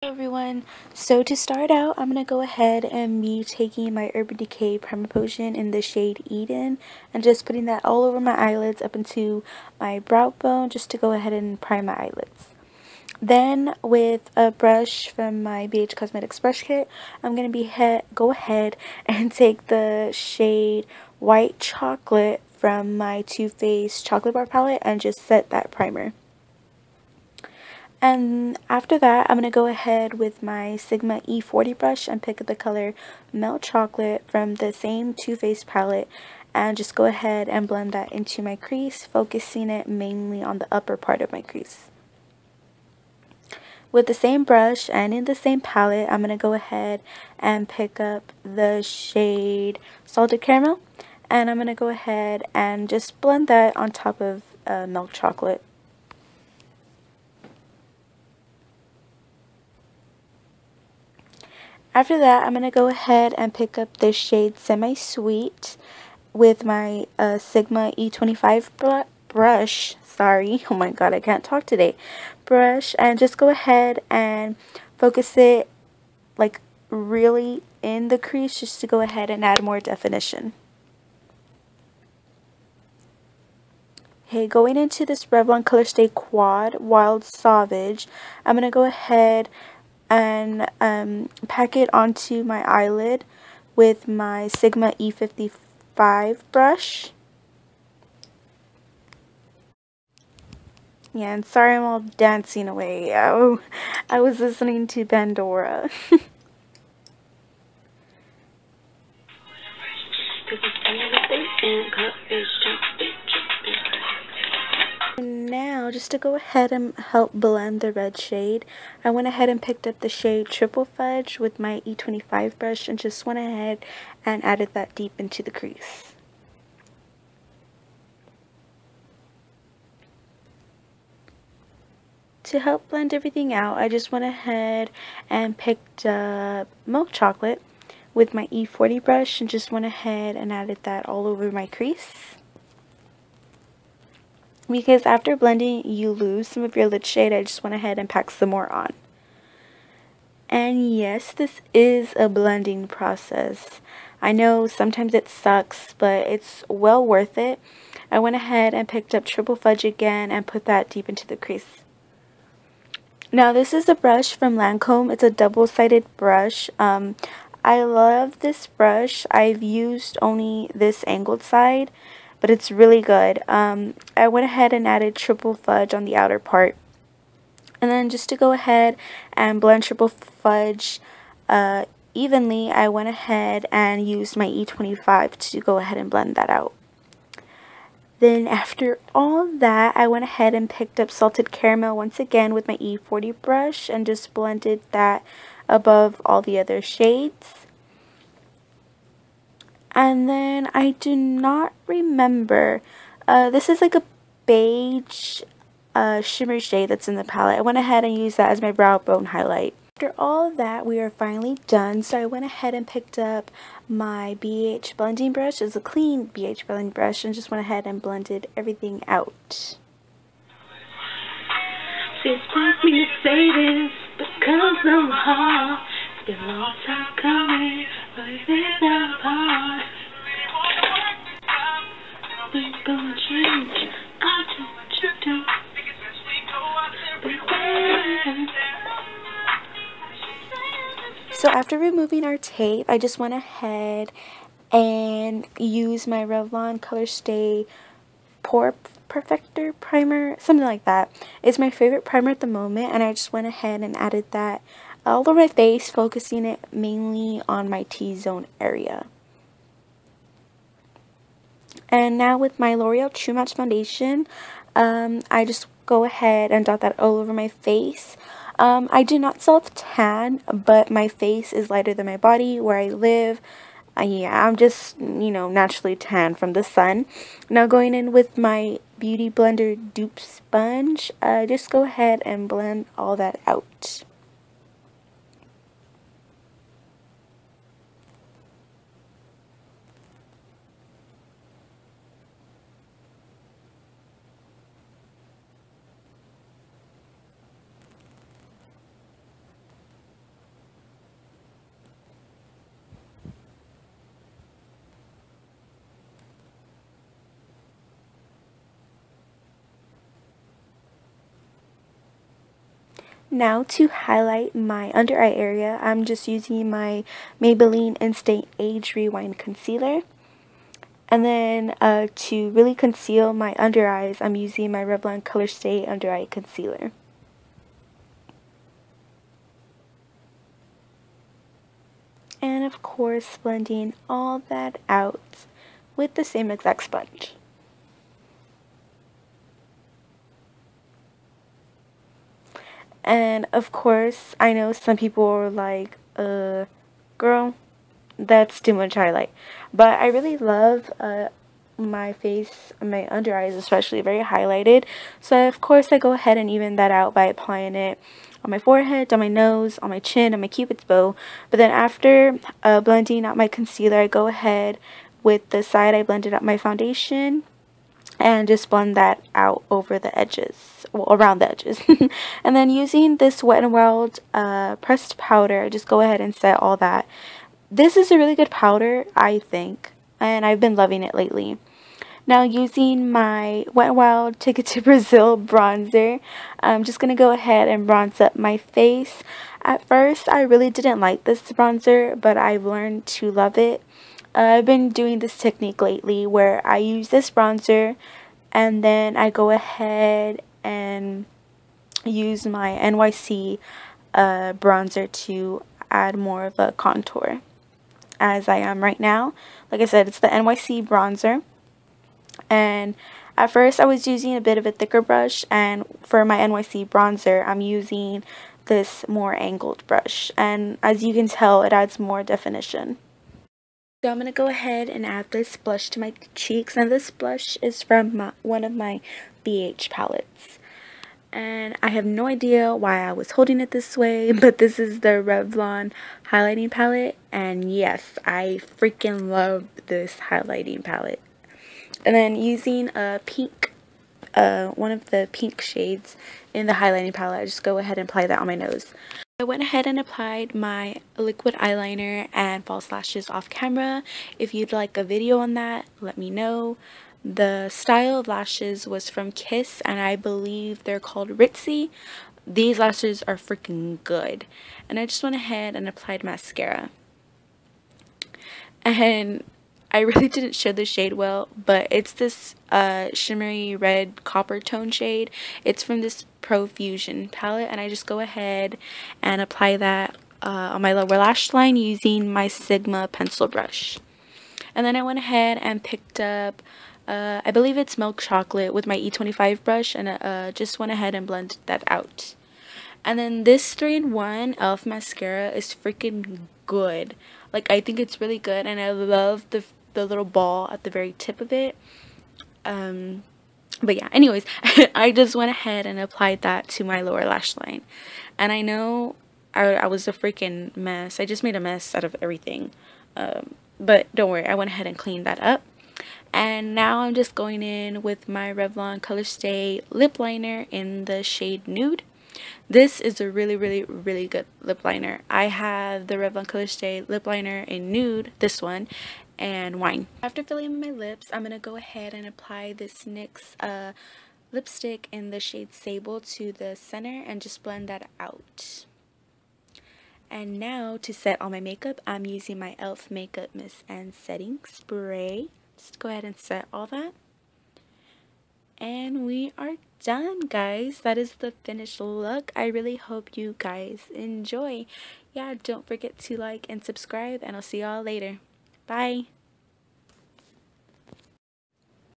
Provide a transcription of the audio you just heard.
Everyone, so to start out, I'm going to go ahead and be taking my Urban Decay Primer Potion in the shade Eden and just putting that all over my eyelids up into my brow bone just to go ahead and prime my eyelids. Then with a brush from my BH Cosmetics brush kit, I'm going to go ahead and take the shade White Chocolate from my Too Faced Chocolate Bar palette and just set that primer. And after that, I'm going to go ahead with my Sigma E40 brush and pick up the color Melt Chocolate from the same Too Faced palette and just go ahead and blend that into my crease, focusing it mainly on the upper part of my crease. With the same brush and in the same palette, I'm going to go ahead and pick up the shade Salted Caramel, and I'm going to go ahead and just blend that on top of Milk Chocolate. After that, I'm going to go ahead and pick up this shade Semi-Sweet with my Sigma E25 brush. Sorry, oh my god, I can't talk today. Brush, and just go ahead and focus it like really in the crease just to go ahead and add more definition. Okay, going into this Revlon Color Stay Quad Wild Sauvage, I'm going to go ahead and pack it onto my eyelid with my Sigma E55 brush. Yeah, and sorry I'm all dancing away. I was listening to Pandora. And now, just to go ahead and help blend the red shade, I went ahead and picked up the shade Triple Fudge with my E25 brush and just went ahead and added that deep into the crease. To help blend everything out, I just went ahead and picked up Milk Chocolate with my E40 brush and just went ahead and added that all over my crease. Because after blending you lose some of your lid shade, I just went ahead and packed some more on. And yes, this is a blending process. I know sometimes it sucks, but it's well worth it. I went ahead and picked up Triple Fudge again and put that deep into the crease. Now this is a brush from Lancome. It's a double-sided brush. I love this brush. I've used only this angled side, but it's really good. I went ahead and added Triple Fudge on the outer part. And then just to go ahead and blend Triple Fudge evenly, I went ahead and used my E25 to go ahead and blend that out. Then after all that, I went ahead and picked up Salted Caramel once again with my E40 brush and just blended that above all the other shades. And then I do not remember, this is like a beige shimmer shade that's in the palette. I went ahead and used that as my brow bone highlight. After all of that, we are finally done, so I went ahead and picked up my BH blending brush. It's a clean BH blending brush and just went ahead and blended everything out. It's time for me to say this because of my heart. It's been a long time coming, but we've been apart. We're gonna change. I do what you do. So after removing our tape, I just went ahead and used my Revlon Color Stay Pore Perfector primer, something like that. It's my favorite primer at the moment, and I just went ahead and added that all over my face, focusing it mainly on my T-zone area. And now with my L'Oreal True Match foundation, I just go ahead and dot that all over my face. I do not self-tan, but my face is lighter than my body where I live. Yeah, I'm just, naturally tan from the sun. Now going in with my Beauty Blender dupe sponge, just go ahead and blend all that out. Now to highlight my under eye area, I'm just using my Maybelline Instant Age Rewind Concealer. And then to really conceal my under eyes, I'm using my Revlon Color Stay Under Eye Concealer. And of course, blending all that out with the same exact sponge. And of course, I know some people are like, girl, that's too much highlight. But I really love my face, my under eyes especially, very highlighted. So of course I go ahead and even that out by applying it on my forehead, on my nose, on my chin, on my cupid's bow. But then after blending out my concealer, I go ahead with the side I blended out my foundation and just blend that out over the edges, well, around the edges. And then using this Wet n Wild pressed powder, I just go ahead and set all that. This is a really good powder, I think, and I've been loving it lately. Now using my Wet n Wild Ticket to Brazil bronzer, I'm just going to go ahead and bronze up my face. At first, I really didn't like this bronzer, but I've learned to love it. I've been doing this technique lately where I use this bronzer and then I go ahead and use my NYC bronzer to add more of a contour, as I am right now. Like I said, it's the NYC bronzer. And at first I was using a bit of a thicker brush, and for my NYC bronzer I'm using this more angled brush, and as you can tell it adds more definition. So I'm going to go ahead and add this blush to my cheeks, and this blush is from one of my BH palettes. And I have no idea why I was holding it this way, but this is the Revlon highlighting palette, and yes, I freaking love this highlighting palette. And then using a pink, one of the pink shades in the highlighting palette, I just go ahead and apply that on my nose. I went ahead and applied my liquid eyeliner and false lashes off camera. If you'd like a video on that, let me know. The style of lashes was from Kiss, and I believe they're called Ritzy. These lashes are freaking good. And I just went ahead and applied mascara. And I really didn't show the shade well, but it's this shimmery red copper tone shade. It's from this Profusion palette, and I just go ahead and apply that on my lower lash line using my Sigma pencil brush. And then I went ahead and picked up, I believe it's milk chocolate, with my E25 brush, and just went ahead and blended that out. And then this 3-in-1 e.l.f. mascara is freaking good. Like, I think it's really good, and I love the little ball at the very tip of it. But yeah, anyways, I just went ahead and applied that to my lower lash line. And I know I was a freaking mess. I just made a mess out of everything. But don't worry, I went ahead and cleaned that up. And now I'm just going in with my Revlon Color Stay lip liner in the shade Nude. This is a really, really, really good lip liner. I have the Revlon Color Stay lip liner in Nude, this one, and Wine. After filling in my lips, I'm going to go ahead and apply this NYX lipstick in the shade Sable to the center and just blend that out. And now to set all my makeup, I'm using my e.l.f. Makeup Mist and Setting Spray. Just go ahead and set all that. And we are done, guys. That is the finished look. I really hope you guys enjoy. Yeah, don't forget to like and subscribe, and I'll see y'all later. Bye.